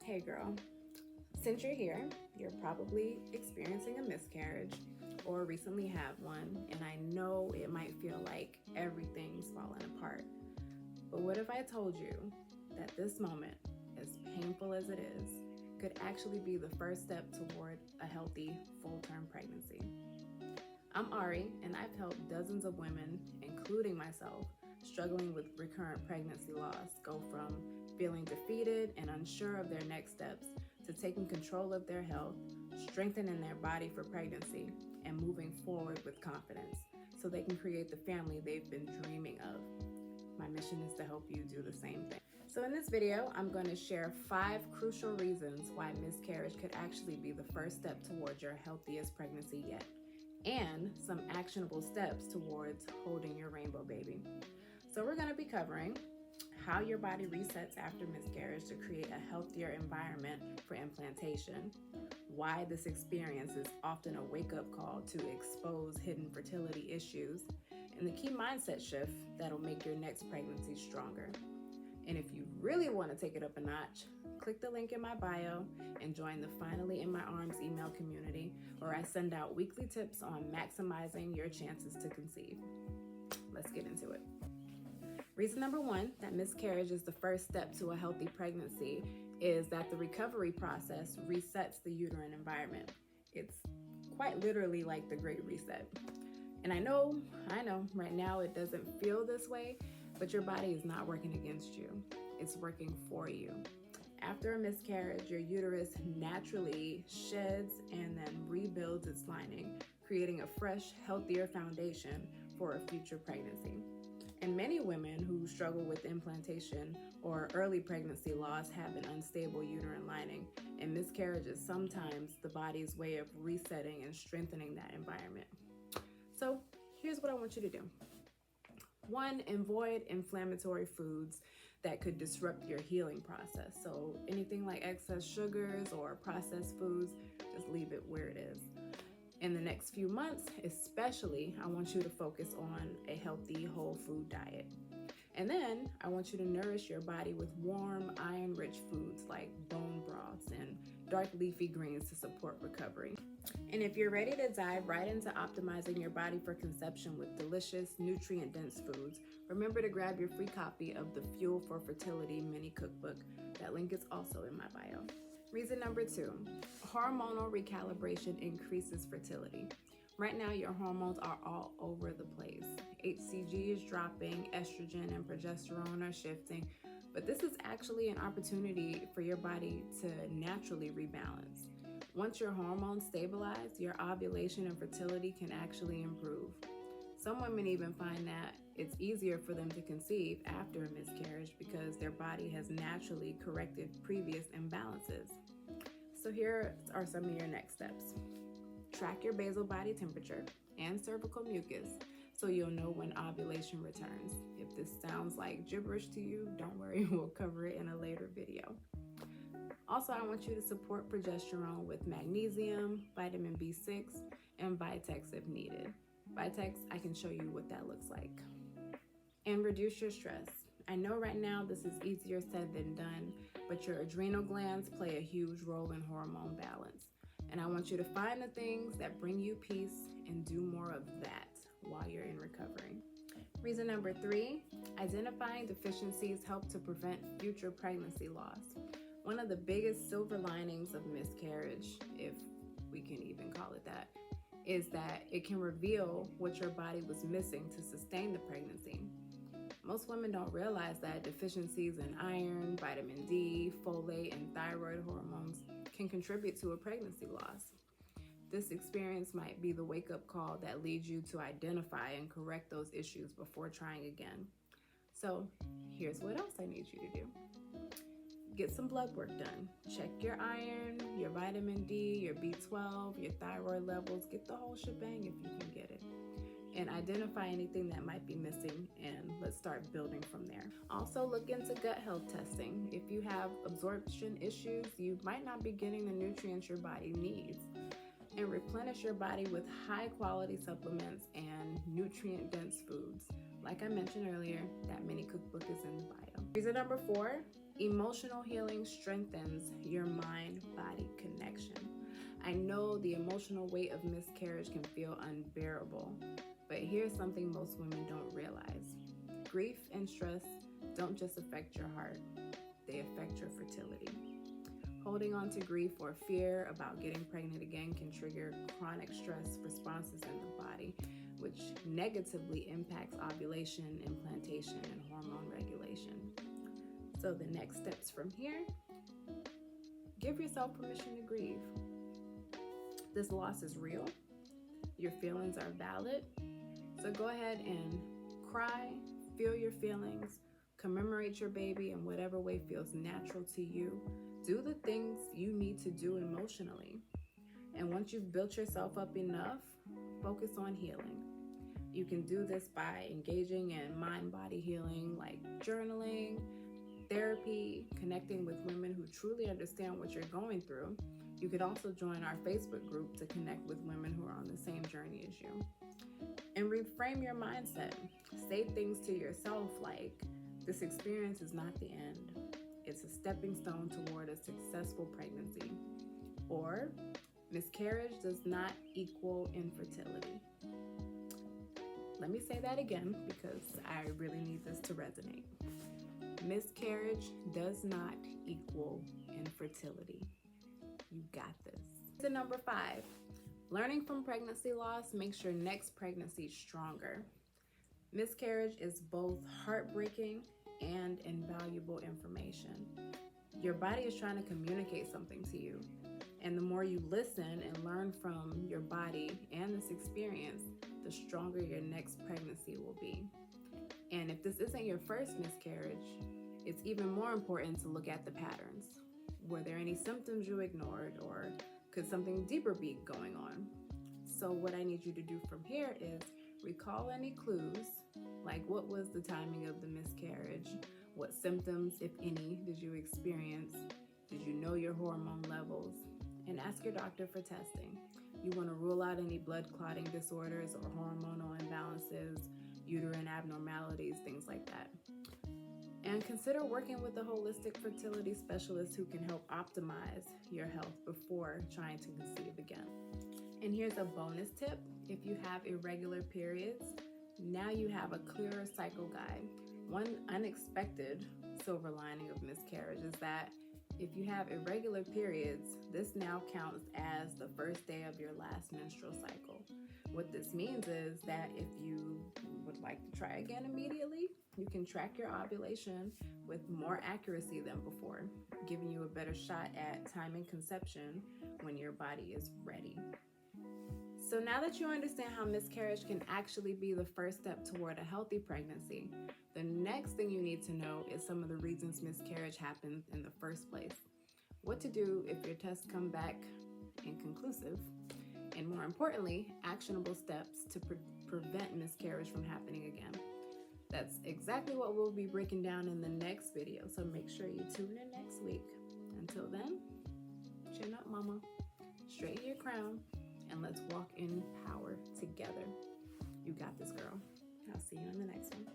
Hey girl, since you're here, you're probably experiencing a miscarriage or recently had one, and I know it might feel like everything's falling apart. But what if I told you that this moment, as painful as it is, could actually be the first step toward a healthy full-term pregnancy? I'm Ari, and I've helped dozens of women, including myself, struggling with recurrent pregnancy loss go from feeling defeated and unsure of their next steps to taking control of their health, strengthening their body for pregnancy, and moving forward with confidence so they can create the family they've been dreaming of. My mission is to help you do the same thing. So in this video, I'm going to share 5 crucial reasons why miscarriage could actually be the first step towards your healthiest pregnancy yet, and some actionable steps towards holding your rainbow baby. So we're going to be covering how your body resets after miscarriage to create a healthier environment for implantation, why this experience is often a wake-up call to expose hidden fertility issues, and the key mindset shift that'll make your next pregnancy stronger. And if you really want to take it up a notch, click the link in my bio and join the Finally in My Arms email community, where I send out weekly tips on maximizing your chances to conceive. Let's get into it. Reason number 1 that miscarriage is the first step to a healthy pregnancy is that the recovery process resets the uterine environment. It's quite literally like the Great Reset. And I know, right now it doesn't feel this way, but your body is not working against you. It's working for you. After a miscarriage, your uterus naturally sheds and then rebuilds its lining, creating a fresh, healthier foundation for a future pregnancy. And many women who struggle with implantation or early pregnancy loss have an unstable uterine lining, and miscarriage is sometimes the body's way of resetting and strengthening that environment. So here's what I want you to do. 1, avoid inflammatory foods that could disrupt your healing process. So anything like excess sugars or processed foods, just leave it where it is. In the next few months, especially, I want you to focus on a healthy whole food diet. And then I want you to nourish your body with warm, iron-rich foods like bone broths and dark leafy greens to support recovery. And if you're ready to dive right into optimizing your body for conception with delicious, nutrient-dense foods, remember to grab your free copy of the Fuel for Fertility mini cookbook. That link is also in my bio. Reason number 2, hormonal recalibration increases fertility. Right now, your hormones are all over the place. HCG is dropping, estrogen and progesterone are shifting, but this is actually an opportunity for your body to naturally rebalance. Once your hormones stabilize, your ovulation and fertility can actually improve. Some women even find that it's easier for them to conceive after a miscarriage because their body has naturally corrected previous imbalances. So here are some of your next steps. Track your basal body temperature and cervical mucus so you'll know when ovulation returns. If this sounds like gibberish to you, don't worry, we'll cover it in a later video. Also, I want you to support progesterone with magnesium, vitamin B6, and Vitex if needed. Vitex, I can show you what that looks like. And reduce your stress. I know right now this is easier said than done, but your adrenal glands play a huge role in hormone balance. And I want you to find the things that bring you peace and do more of that while you're in recovery. Reason number 3, identifying deficiencies help to prevent future pregnancy loss. One of the biggest silver linings of miscarriage, if we can even call it that, is that it can reveal what your body was missing to sustain the pregnancy. Most women don't realize that deficiencies in iron, vitamin D, folate, and thyroid hormones can contribute to a pregnancy loss. This experience might be the wake-up call that leads you to identify and correct those issues before trying again. So here's what else I need you to do. Get some blood work done. Check your iron, your vitamin D, your B12, your thyroid levels. Get the whole shebang if you can get it. And identify anything that might be missing, and let's start building from there. Also, look into gut health testing. If you have absorption issues, you might not be getting the nutrients your body needs. And replenish your body with high quality supplements and nutrient dense foods. Like I mentioned earlier, that mini cookbook is in the bio. Reason number 4, Emotional healing strengthens your mind-body connection. I know the emotional weight of miscarriage can feel unbearable, but here's something most women don't realize. Grief and stress don't just affect your heart, they affect your fertility. Holding on to grief or fear about getting pregnant again can trigger chronic stress responses in the body, which negatively impacts ovulation, implantation, and hormone regulation. So the next steps from here, give yourself permission to grieve. This loss is real. Your feelings are valid. So go ahead and cry, feel your feelings, commemorate your baby in whatever way feels natural to you. Do the things you need to do emotionally. And once you've built yourself up enough, focus on healing. You can do this by engaging in mind-body healing like journaling, therapy, connecting with women who truly understand what you're going through. You could also join our Facebook group to connect with women who are on the same journey as you. And reframe your mindset. Say things to yourself like, this experience is not the end. It's a stepping stone toward a successful pregnancy. Or, miscarriage does not equal infertility. Let me say that again because I really need this to resonate. Miscarriage does not equal infertility. You got this. So number 5, learning from pregnancy loss makes your next pregnancy stronger. Miscarriage is both heartbreaking and invaluable information. Your body is trying to communicate something to you. And the more you listen and learn from your body and this experience, the stronger your next pregnancy will be. And if this isn't your first miscarriage, it's even more important to look at the patterns. Were there any symptoms you ignored, or could something deeper be going on? So what I need you to do from here is recall any clues, like what was the timing of the miscarriage? What symptoms, if any, did you experience? Did you know your hormone levels? And ask your doctor for testing. You want to rule out any blood clotting disorders or hormonal imbalances, uterine abnormalities, things like that. And consider working with a holistic fertility specialist who can help optimize your health before trying to conceive again. And here's a bonus tip. If you have irregular periods, now you have a clearer cycle guide. One unexpected silver lining of miscarriage is that if you have irregular periods, this now counts as the first day of your last menstrual cycle. What this means is that if you would like to try again immediately, you can track your ovulation with more accuracy than before, giving you a better shot at timing conception when your body is ready. So now that you understand how miscarriage can actually be the first step toward a healthy pregnancy, the next thing you need to know is some of the reasons miscarriage happens in the first place. What to do if your tests come back inconclusive, and more importantly, actionable steps to prevent miscarriage from happening again. That's exactly what we'll be breaking down in the next video, so make sure you tune in next week. Until then, chin up, mama, straighten your crown, and let's walk in power together. You got this, girl. I'll see you in the next one.